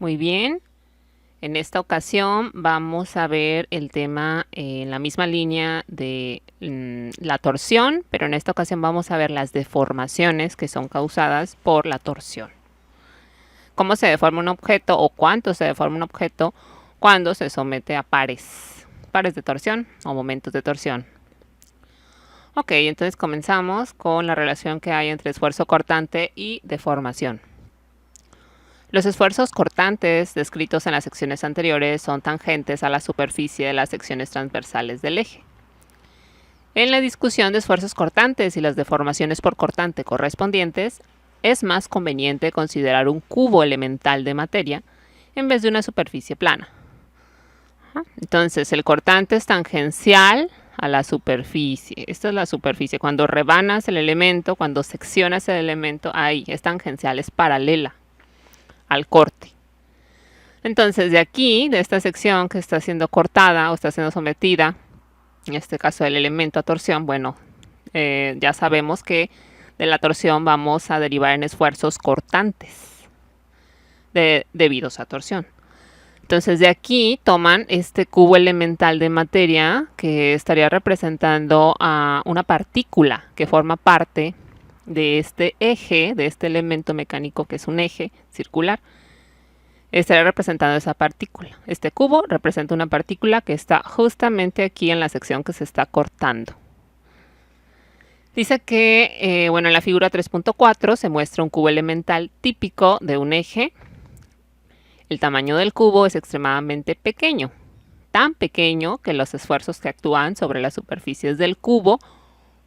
Muy bien. En esta ocasión vamos a ver el tema en la misma línea de la torsión, pero en esta ocasión vamos a ver las deformaciones que son causadas por la torsión. Cómo se deforma un objeto o cuánto se deforma un objeto cuando se somete a pares de torsión o momentos de torsión. Ok, entonces comenzamos con la relación que hay entre esfuerzo cortante y deformación. Los esfuerzos cortantes descritos en las secciones anteriores son tangentes a la superficie de las secciones transversales del eje. En la discusión de esfuerzos cortantes y las deformaciones por cortante correspondientes, es más conveniente considerar un cubo elemental de materia en vez de una superficie plana. Entonces, el cortante es tangencial a la superficie. Esta es la superficie. Cuando rebanas el elemento, cuando seccionas el elemento, ahí es tangencial, es paralela al corte. Entonces, de aquí, de esta sección que está siendo cortada o está siendo sometida, en este caso el elemento a torsión, bueno, ya sabemos que de la torsión vamos a derivar en esfuerzos cortantes debidos a torsión. Entonces, de aquí toman este cubo elemental de materia que estaría representando a una partícula que forma parte de este eje, de este elemento mecánico que es un eje circular. Estaría representando esa partícula. Este cubo representa una partícula que está justamente aquí en la sección que se está cortando. Dice que, bueno, en la figura 3.4 se muestra un cubo elemental típico de un eje. El tamaño del cubo es extremadamente pequeño, tan pequeño que los esfuerzos que actúan sobre las superficies del cubo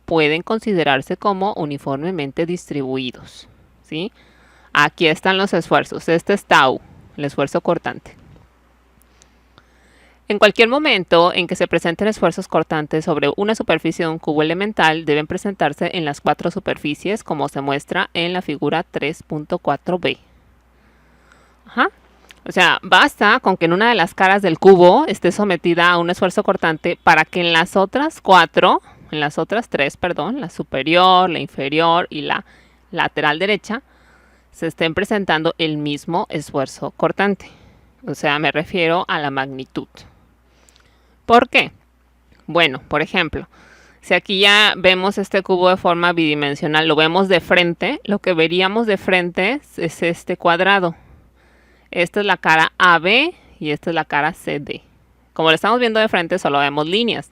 pueden considerarse como uniformemente distribuidos, ¿sí? Aquí están los esfuerzos. Este es tau, el esfuerzo cortante. En cualquier momento en que se presenten esfuerzos cortantes sobre una superficie de un cubo elemental, deben presentarse en las 4 superficies, como se muestra en la figura 3.4b. O sea, basta con que en una de las caras del cubo esté sometida a un esfuerzo cortante para que en las otras 3, la superior, la inferior y la lateral derecha, se estén presentando el mismo esfuerzo cortante. O sea, me refiero a la magnitud. ¿Por qué? Bueno, por ejemplo, si aquí ya vemos este cubo de forma bidimensional, lo vemos de frente, lo que veríamos de frente es este cuadrado. Esta es la cara AB y esta es la cara CD. Como lo estamos viendo de frente, solo vemos líneas.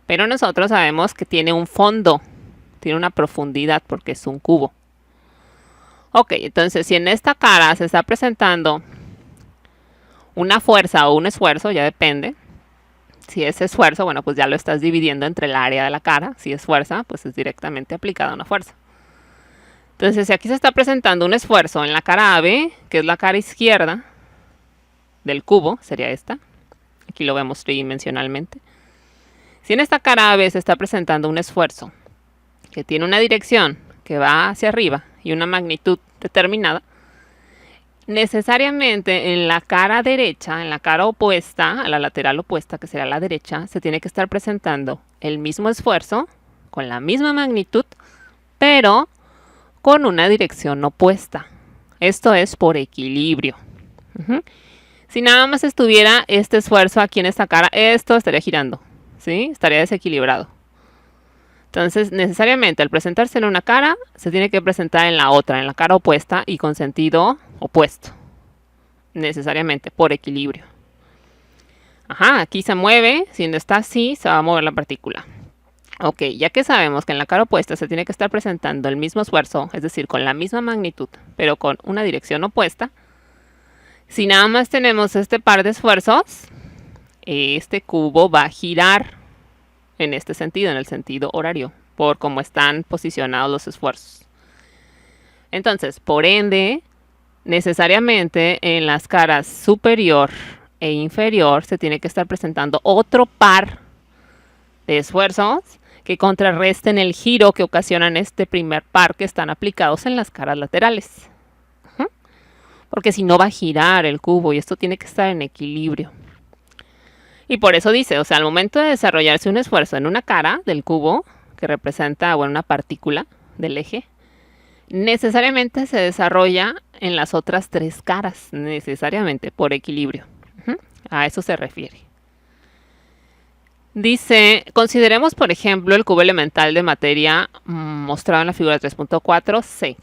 Pero nosotros sabemos que tiene un fondo, tiene una profundidad porque es un cubo. Ok, entonces si en esta cara se está presentando una fuerza o un esfuerzo, ya depende. Si es esfuerzo, bueno, pues ya lo estás dividiendo entre el área de la cara. Si es fuerza, pues es directamente aplicada una fuerza. Entonces, si aquí se está presentando un esfuerzo en la cara AB, que es la cara izquierda del cubo, sería esta. Aquí lo vemos tridimensionalmente. Si en esta cara AB se está presentando un esfuerzo que tiene una dirección que va hacia arriba y una magnitud determinada, necesariamente en la cara derecha, en la cara opuesta, a la lateral opuesta, que será la derecha, se tiene que estar presentando el mismo esfuerzo, con la misma magnitud, pero con una dirección opuesta. Esto es por equilibrio. Si nada más estuviera este esfuerzo aquí en esta cara, esto estaría girando, ¿sí? Estaría desequilibrado. Entonces, necesariamente al presentarse en una cara, se tiene que presentar en la otra, en la cara opuesta y con sentido opuesto. Necesariamente, por equilibrio. Aquí se mueve, si no está así, se va a mover la partícula. Ok, ya que sabemos que en la cara opuesta se tiene que estar presentando el mismo esfuerzo, es decir, con la misma magnitud, pero con una dirección opuesta, si nada más tenemos este par de esfuerzos, este cubo va a girar en este sentido, en el sentido horario, por cómo están posicionados los esfuerzos. Entonces, por ende, necesariamente en las caras superior e inferior se tiene que estar presentando otro par de esfuerzos que contrarresten el giro que ocasionan este primer par que están aplicados en las caras laterales. Porque si no va a girar el cubo y esto tiene que estar en equilibrio. Y por eso dice, o sea, al momento de desarrollarse un esfuerzo en una cara del cubo, que representa, bueno, una partícula del eje, necesariamente se desarrolla en las otras tres caras, necesariamente por equilibrio. A eso se refiere. Dice, consideremos por ejemplo el cubo elemental de materia mostrado en la figura 3.4c.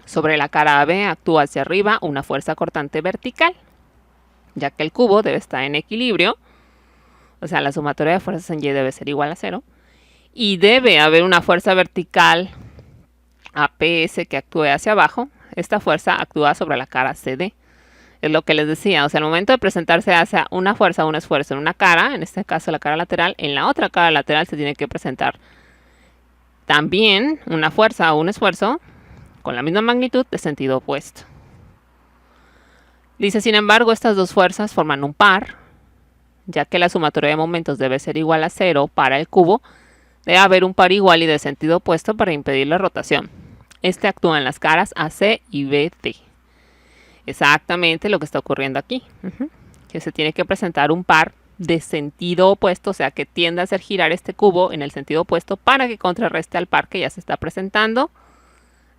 Sobre la cara AB actúa hacia arriba una fuerza cortante vertical, ya que el cubo debe estar en equilibrio, o sea, la sumatoria de fuerzas en Y debe ser igual a 0, y debe haber una fuerza vertical APS que actúe hacia abajo. Esta fuerza actúa sobre la cara CD. Es lo que les decía, o sea, al momento de presentarse hacia una fuerza o un esfuerzo en una cara, en este caso la cara lateral, en la otra cara lateral se tiene que presentar también una fuerza o un esfuerzo con la misma magnitud de sentido opuesto. Dice, sin embargo, estas dos fuerzas forman un par, ya que la sumatoria de momentos debe ser igual a 0 para el cubo, debe haber un par igual y de sentido opuesto para impedir la rotación. Este actúa en las caras AC y BD. Exactamente lo que está ocurriendo aquí, que se tiene que presentar un par de sentido opuesto, o sea que tiende a hacer girar este cubo en el sentido opuesto para que contrarreste al par que ya se está presentando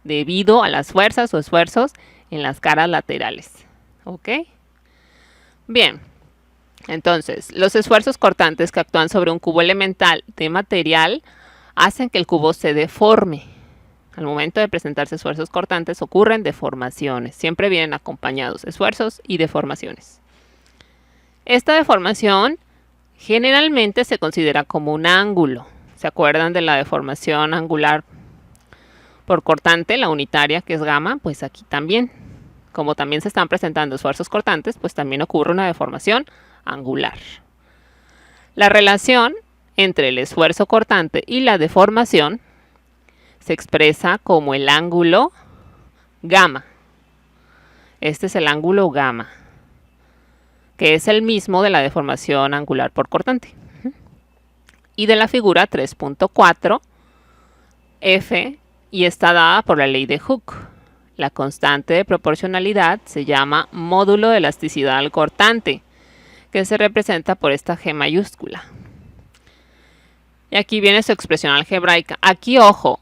debido a las fuerzas o esfuerzos en las caras laterales. ¿Ok? Bien, entonces los esfuerzos cortantes que actúan sobre un cubo elemental de material hacen que el cubo se deforme. Al momento de presentarse esfuerzos cortantes ocurren deformaciones. Siempre vienen acompañados esfuerzos y deformaciones. Esta deformación generalmente se considera como un ángulo. ¿Se acuerdan de la deformación angular por cortante, la unitaria, que es gamma? Pues aquí también. Como también se están presentando esfuerzos cortantes, pues también ocurre una deformación angular. La relación entre el esfuerzo cortante y la deformación se expresa como el ángulo gamma. Este es el ángulo gamma, que es el mismo de la deformación angular por cortante. Y de la figura 3.4, F, y está dada por la ley de Hooke. La constante de proporcionalidad se llama módulo de elasticidad al cortante, que se representa por esta G mayúscula. Y aquí viene su expresión algebraica. Aquí, ojo,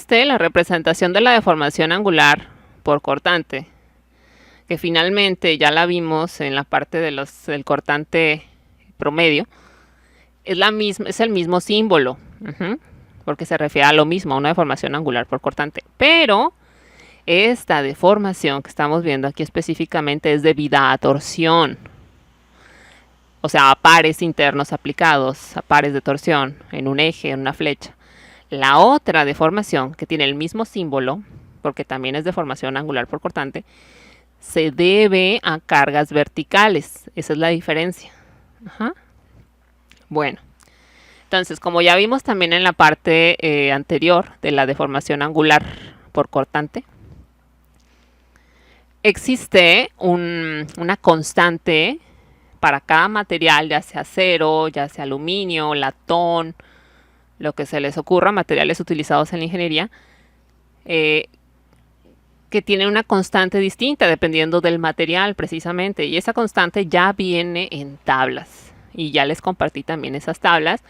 la representación de la deformación angular por cortante, que finalmente ya la vimos en la parte de del cortante promedio, es el mismo símbolo, porque se refiere a lo mismo, a una deformación angular por cortante. Pero esta deformación que estamos viendo aquí específicamente es debida a torsión, o sea, a pares internos aplicados, a pares de torsión en un eje, en una flecha. La otra deformación, que tiene el mismo símbolo, porque también es deformación angular por cortante, se debe a cargas verticales. Esa es la diferencia. Bueno, entonces, como ya vimos también en la parte anterior de la deformación angular por cortante, existe una constante para cada material, ya sea acero, ya sea aluminio, latón, lo que se les ocurra, materiales utilizados en la ingeniería, que tienen una constante distinta dependiendo del material precisamente, y esa constante ya viene en tablas, y ya les compartí también esas tablas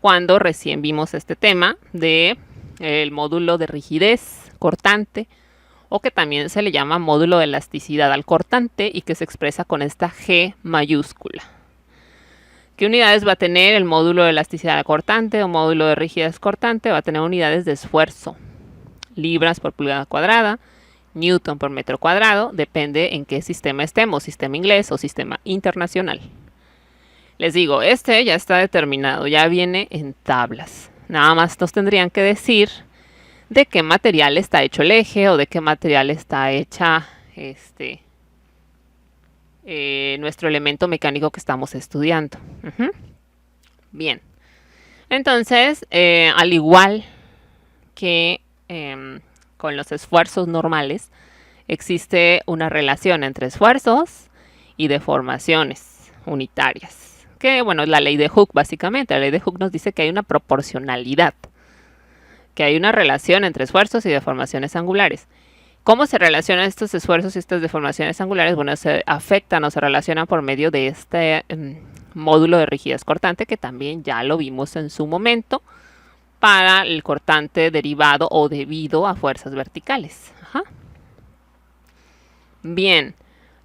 cuando recién vimos este tema de el módulo de rigidez cortante, o que también se le llama módulo de elasticidad al cortante y que se expresa con esta G mayúscula. ¿Qué unidades va a tener el módulo de elasticidad cortante o módulo de rigidez cortante? Va a tener unidades de esfuerzo, libras por pulgada cuadrada, newton por metro cuadrado, depende en qué sistema estemos, sistema inglés o sistema internacional. Les digo, este ya está determinado, ya viene en tablas. Nada más nos tendrían que decir de qué material está hecho el eje o de qué material está hecha nuestro elemento mecánico que estamos estudiando. Bien, entonces, al igual que con los esfuerzos normales, existe una relación entre esfuerzos y deformaciones unitarias, que bueno, es la ley de Hooke básicamente. La ley de Hooke nos dice que hay una proporcionalidad, que hay una relación entre esfuerzos y deformaciones angulares. ¿Cómo se relacionan estos esfuerzos y estas deformaciones angulares? Bueno, se afectan o se relacionan por medio de este módulo de rigidez cortante, que también ya lo vimos en su momento, para el cortante derivado o debido a fuerzas verticales. Ajá. Bien,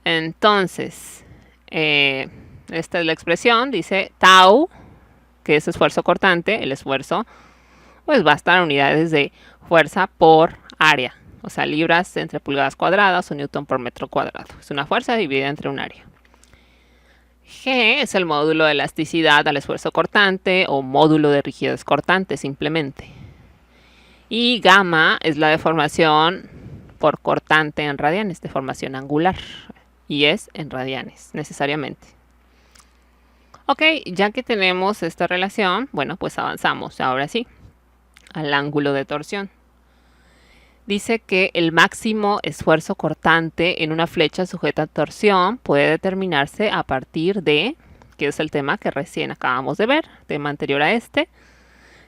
entonces, esta es la expresión, dice tau, que es esfuerzo cortante, el esfuerzo, pues va a estar en unidades de fuerza por área, o sea, libras entre pulgadas cuadradas o newton por metro cuadrado. Es una fuerza dividida entre un área. G es el módulo de elasticidad al esfuerzo cortante o módulo de rigidez cortante simplemente. Y gamma es la deformación por cortante en radianes, deformación angular, y es en radianes necesariamente. Ok, ya que tenemos esta relación, bueno, pues avanzamos ahora sí al ángulo de torsión. Dice que el máximo esfuerzo cortante en una flecha sujeta a torsión puede determinarse a partir de, que es el tema que recién acabamos de ver, tema anterior a este.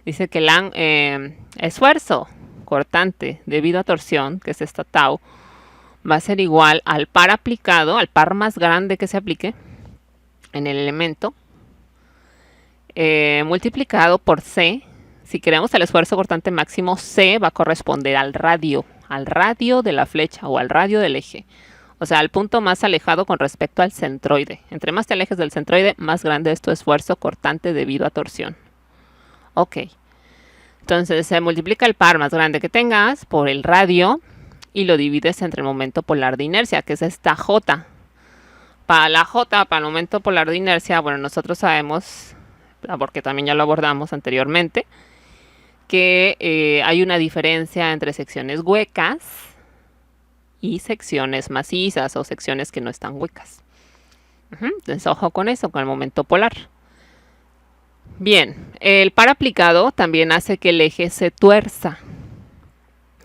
Dice que el esfuerzo cortante debido a torsión, que es esta tau, va a ser igual al par aplicado, al par más grande que se aplique en el elemento, multiplicado por C. Si queremos el esfuerzo cortante máximo, C va a corresponder al radio de la flecha o al radio del eje. O sea, al punto más alejado con respecto al centroide. Entre más te alejes del centroide, más grande es tu esfuerzo cortante debido a torsión. Ok. Entonces se multiplica el par más grande que tengas por el radio y lo divides entre el momento polar de inercia, que es esta J. Para la J, para el momento polar de inercia, bueno, nosotros sabemos, porque también ya lo abordamos anteriormente, que hay una diferencia entre secciones huecas y secciones macizas o secciones que no están huecas. Entonces, ojo con eso, con el momento polar. Bien, el par aplicado también hace que el eje se tuerza,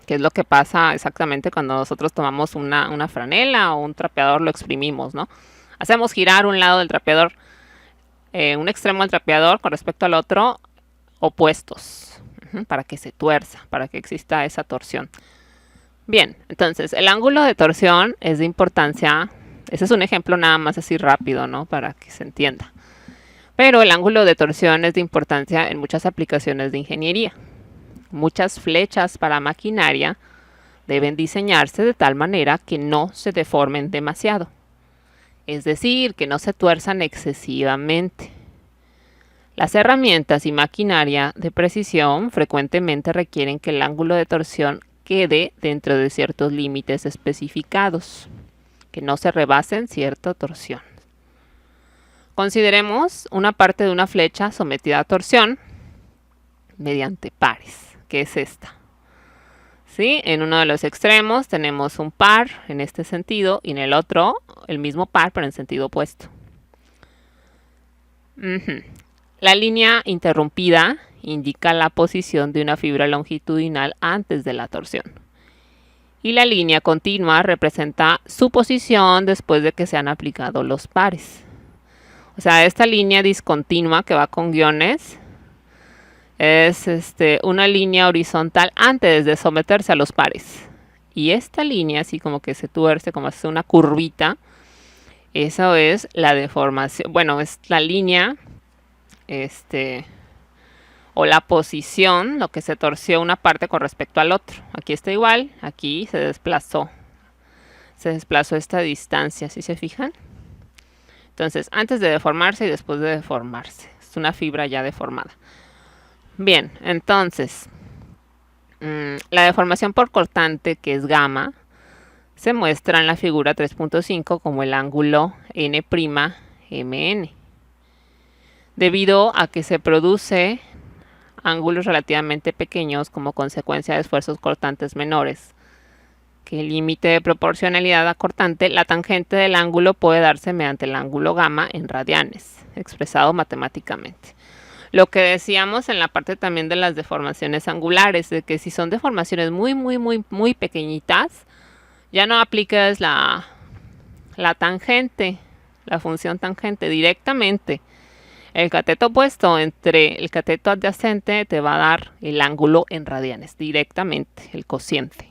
que es lo que pasa exactamente cuando nosotros tomamos una franela o un trapeador, lo exprimimos, ¿no? Hacemos girar un lado del trapeador, un extremo del trapeador con respecto al otro, opuestos, para que se tuerza, para que exista esa torsión. Bien, entonces el ángulo de torsión es de importancia, ese es un ejemplo nada más así rápido, ¿no? Para que se entienda. Pero el ángulo de torsión es de importancia en muchas aplicaciones de ingeniería. Muchas flechas para maquinaria deben diseñarse de tal manera que no se deformen demasiado. Es decir, que no se tuerzan excesivamente. Las herramientas y maquinaria de precisión frecuentemente requieren que el ángulo de torsión quede dentro de ciertos límites especificados, que no se rebasen cierta torsión. Consideremos una parte de una flecha sometida a torsión mediante pares, que es esta. ¿Sí? En uno de los extremos tenemos un par en este sentido y en el otro el mismo par pero en sentido opuesto. La línea interrumpida indica la posición de una fibra longitudinal antes de la torsión. Y la línea continua representa su posición después de que se han aplicado los pares. O sea, esta línea discontinua que va con guiones es una línea horizontal antes de someterse a los pares. Y esta línea así como que se tuerce, como hace una curvita, eso es la deformación. Bueno, es la línea o la posición, lo que se torció una parte con respecto al otro. Aquí está igual, aquí se desplazó esta distancia, ¿sí se fijan? Entonces, antes de deformarse y después de deformarse. Es una fibra ya deformada. Bien, entonces, la deformación por cortante, que es gamma, se muestra en la figura 3.5 como el ángulo N'Mn. Debido a que se produce ángulos relativamente pequeños como consecuencia de esfuerzos cortantes menores que el límite de proporcionalidad a cortante, la tangente del ángulo puede darse mediante el ángulo gamma en radianes, expresado matemáticamente. Lo que decíamos en la parte también de las deformaciones angulares, de que si son deformaciones muy pequeñitas, ya no apliques la tangente, la función tangente directamente. El cateto opuesto entre el cateto adyacente te va a dar el ángulo en radianes, directamente, el cociente.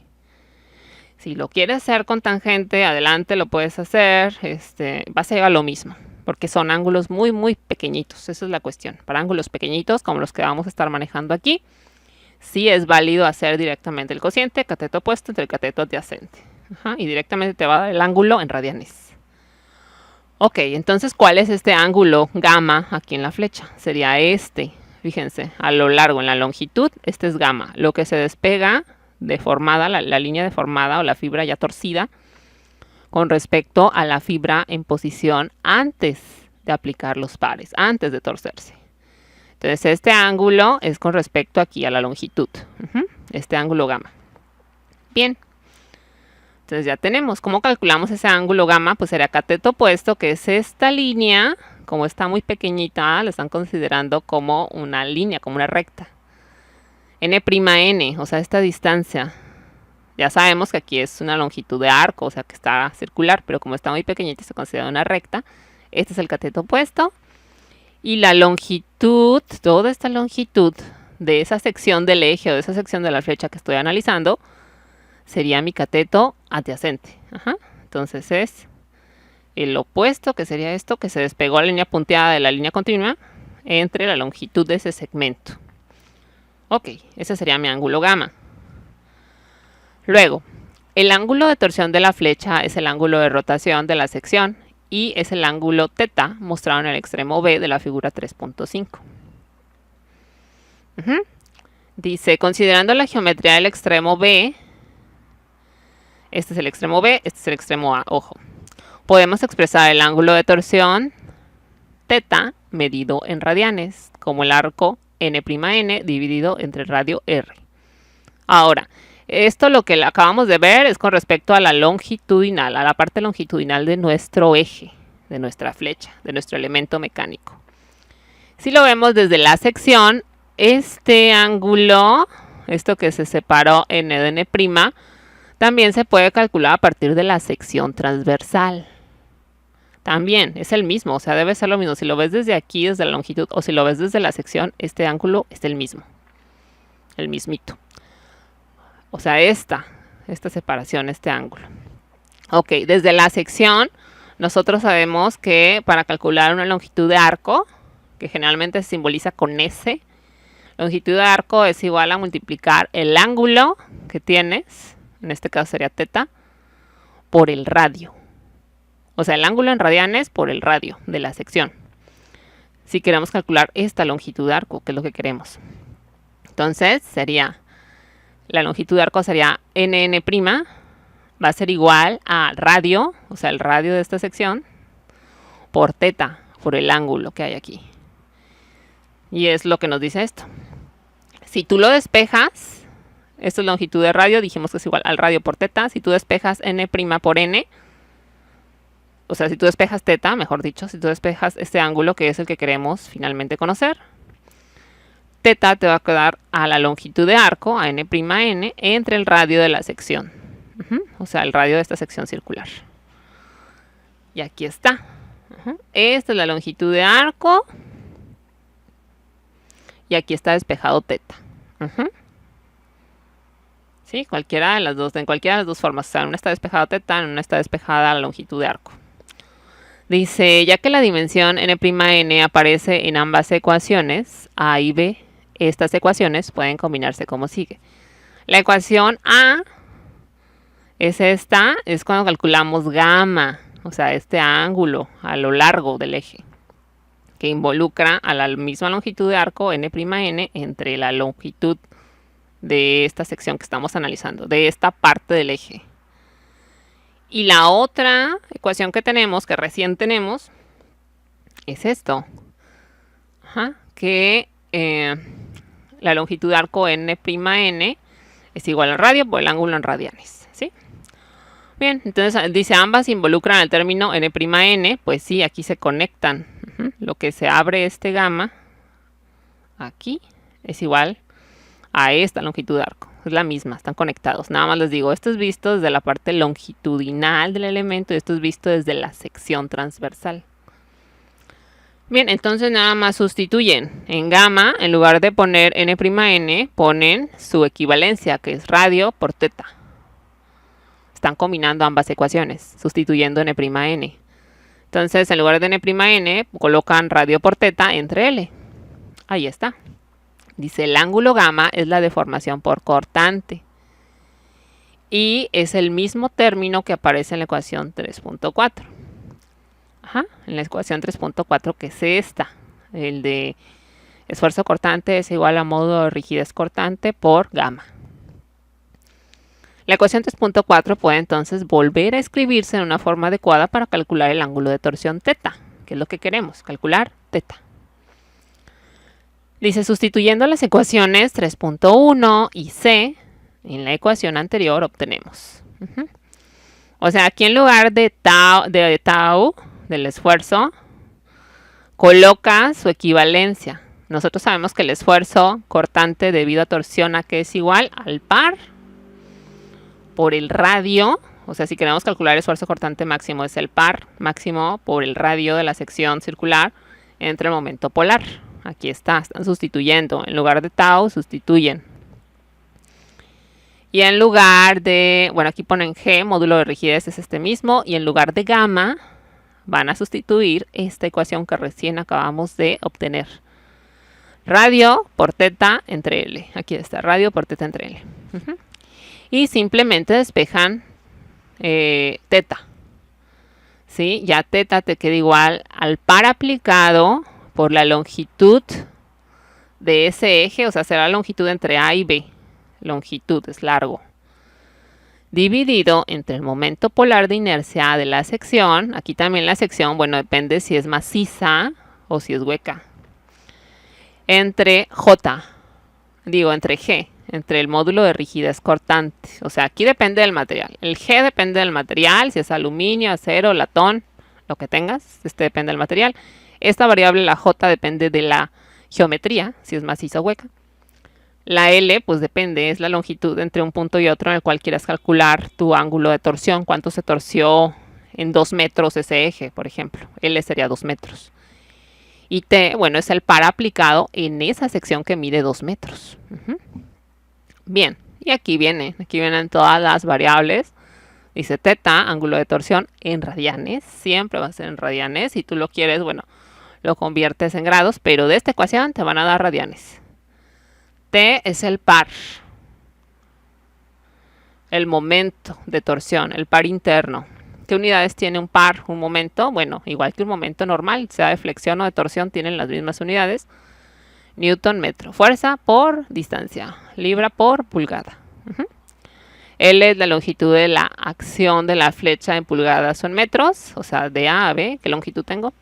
Si lo quieres hacer con tangente, adelante lo puedes hacer, vas a llegar a lo mismo, porque son ángulos muy pequeñitos, esa es la cuestión. Para ángulos pequeñitos, como los que vamos a estar manejando aquí, sí es válido hacer directamente el cociente cateto opuesto entre el cateto adyacente. Y directamente te va a dar el ángulo en radianes. Ok, entonces, ¿cuál es este ángulo gamma aquí en la flecha? Sería este. Fíjense, a lo largo, en la longitud, este es gamma. Lo que se despega deformada, la línea deformada o la fibra ya torcida, con respecto a la fibra en posición antes de aplicar los pares, antes de torcerse. Entonces, este ángulo es con respecto aquí a la longitud. Este ángulo gamma. Bien. Entonces ya tenemos. ¿Cómo calculamos ese ángulo gamma? Pues sería cateto opuesto, que es esta línea. Como está muy pequeñita, lo están considerando como una línea, como una recta. N', o sea, esta distancia. Ya sabemos que aquí es una longitud de arco, o sea, que está circular, pero como está muy pequeñita y se considera una recta, este es el cateto opuesto. Y la longitud, toda esta longitud de esa sección del eje o de esa sección de la flecha que estoy analizando, sería mi cateto adyacente. Entonces es el opuesto, que sería esto, que se despegó la línea punteada de la línea continua entre la longitud de ese segmento. Ok, ese sería mi ángulo gamma. Luego, el ángulo de torsión de la flecha es el ángulo de rotación de la sección y es el ángulo θ mostrado en el extremo B de la figura 3.5. Dice, considerando la geometría del extremo B, este es el extremo B, este es el extremo A, ojo. Podemos expresar el ángulo de torsión θ medido en radianes, como el arco N'N dividido entre el radio R. Ahora, esto lo que acabamos de ver es con respecto a la longitudinal, a la parte longitudinal de nuestro eje, de nuestra flecha, de nuestro elemento mecánico. Si lo vemos desde la sección, este ángulo, esto que se separó N de N', también se puede calcular a partir de la sección transversal. También es el mismo, o sea, debe ser lo mismo. Si lo ves desde aquí, desde la longitud, o si lo ves desde la sección, este ángulo es el mismo. El mismito. O sea, esta separación, este ángulo. Ok, desde la sección, nosotros sabemos que para calcular una longitud de arco, que generalmente se simboliza con S, longitud de arco es igual a multiplicar el ángulo que tienes, en este caso sería θ, por el radio. O sea, el ángulo en radianes por el radio de la sección. Si queremos calcular esta longitud de arco, que es lo que queremos. Entonces, sería, la longitud de arco sería Nn', va a ser igual a radio, o sea, el radio de esta sección, por θ, por el ángulo que hay aquí. Y es lo que nos dice esto. Si tú lo despejas, esto es longitud de radio, dijimos que es igual al radio por θ. Si tú despejas N' por N, o sea, si tú despejas θ, mejor dicho, si tú despejas este ángulo que es el que queremos finalmente conocer, θ te va a quedar a la longitud de arco, a N', entre el radio de la sección. O sea, el radio de esta sección circular. Y aquí está. Esta es la longitud de arco. Y aquí está despejado θ. ¿Sí? Cualquiera de las dos, en cualquiera de las dos formas. O sea, en una está despejado θ, en una está despejada la longitud de arco. Dice, ya que la dimensión N'N aparece en ambas ecuaciones, A y B, estas ecuaciones pueden combinarse como sigue. La ecuación A es esta, es cuando calculamos gamma, o sea, este ángulo a lo largo del eje, que involucra a la misma longitud de arco N'N entre la longitud de esta sección que estamos analizando, de esta parte del eje. Y la otra ecuación que tenemos, que recién tenemos, es esto. Que la longitud de arco N'N es igual al radio por el ángulo en radianes. ¿Sí? Bien, entonces dice ambas involucran el término N'N, pues sí, aquí se conectan. Lo que se abre este gamma aquí es igual a esta longitud de arco. Es la misma, están conectados. Nada más les digo, esto es visto desde la parte longitudinal del elemento y esto es visto desde la sección transversal. Bien, entonces nada más sustituyen. En gamma, en lugar de poner N'N, ponen su equivalencia, que es radio por θ. Están combinando ambas ecuaciones, sustituyendo N'N. Entonces, en lugar de N'N, colocan radio por θ entre L. Ahí está. Dice, el ángulo gamma es la deformación por cortante. Y es el mismo término que aparece en la ecuación 3.4. Ajá, en la ecuación 3.4, que es esta. El de esfuerzo cortante es igual a módulo de rigidez cortante por gamma. La ecuación 3.4 puede entonces volver a escribirse en una forma adecuada para calcular el ángulo de torsión teta, que es lo que queremos, calcular teta. Dice, sustituyendo las ecuaciones 3.1 y C, en la ecuación anterior obtenemos. O sea, aquí en lugar de tau del esfuerzo, coloca su equivalencia. Nosotros sabemos que el esfuerzo cortante debido a torsión a que es igual al par por el radio. O sea, si queremos calcular el esfuerzo cortante máximo, es el par máximo por el radio de la sección circular entre el momento polar. Aquí está, están sustituyendo. En lugar de tau, sustituyen. Y en lugar de, bueno, aquí ponen G, módulo de rigidez es este mismo. Y en lugar de gamma, van a sustituir esta ecuación que recién acabamos de obtener. Radio por teta entre L. Aquí está, radio por teta entre L. Y simplemente despejan teta. ¿Sí? Ya teta te queda igual al par aplicado por la longitud de ese eje, o sea, será la longitud entre A y B. Longitud es largo. Dividido entre el momento polar de inercia de la sección. Aquí también la sección, bueno, depende si es maciza o si es hueca. Entre J, entre G, entre el módulo de rigidez cortante. O sea, aquí depende del material. El G depende del material, si es aluminio, acero, latón, lo que tengas, depende del material. Esta variable, la J, depende de la geometría, si es maciza o hueca. La L, pues depende, es la longitud entre un punto y otro en el cual quieras calcular tu ángulo de torsión, cuánto se torció en 2 metros ese eje, por ejemplo. L sería 2 metros. Y T, bueno, es el par aplicado en esa sección que mide 2 metros. Bien, y aquí vienen todas las variables. Dice teta, ángulo de torsión en radianes, siempre va a ser en radianes. Si tú lo quieres, bueno, lo conviertes en grados, pero de esta ecuación te van a dar radianes. T es el par, el momento de torsión, el par interno. ¿Qué unidades tiene un par, un momento? Bueno, igual que un momento normal, sea de flexión o de torsión, tienen las mismas unidades. Newton metro. Fuerza por distancia. Libra por pulgada. L es la longitud de la acción de la flecha en pulgadas o en metros, o sea, de A a B, ¿qué longitud tengo?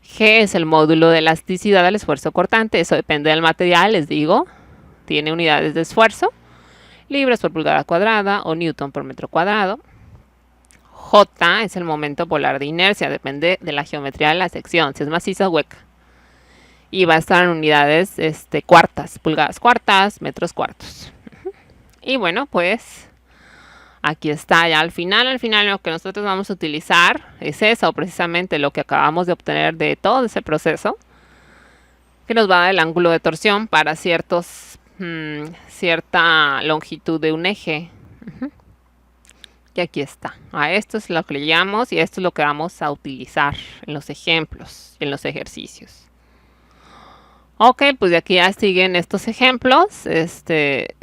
G es el módulo de elasticidad del esfuerzo cortante, eso depende del material, les digo. Tiene unidades de esfuerzo, libras por pulgada cuadrada o newton por metro cuadrado. J es el momento polar de inercia, depende de la geometría de la sección, si es maciza o hueca. Y va a estar en unidades cuartas, pulgadas cuartas, metros cuartos. Y bueno, pues aquí está ya al final lo que nosotros vamos a utilizar es eso, precisamente lo que acabamos de obtener de todo ese proceso, que nos va a dar el ángulo de torsión para cierta longitud de un eje. Y aquí está. A esto es lo que le llamamos y esto es lo que vamos a utilizar en los ejemplos, en los ejercicios. Ok, pues de aquí ya siguen estos ejemplos.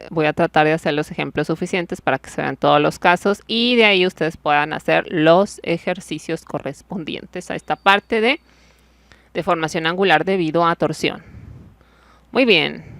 Voy a tratar de hacer los ejemplos suficientes para que se vean todos los casos y de ahí ustedes puedan hacer los ejercicios correspondientes a esta parte de deformación angular debido a torsión. Muy bien.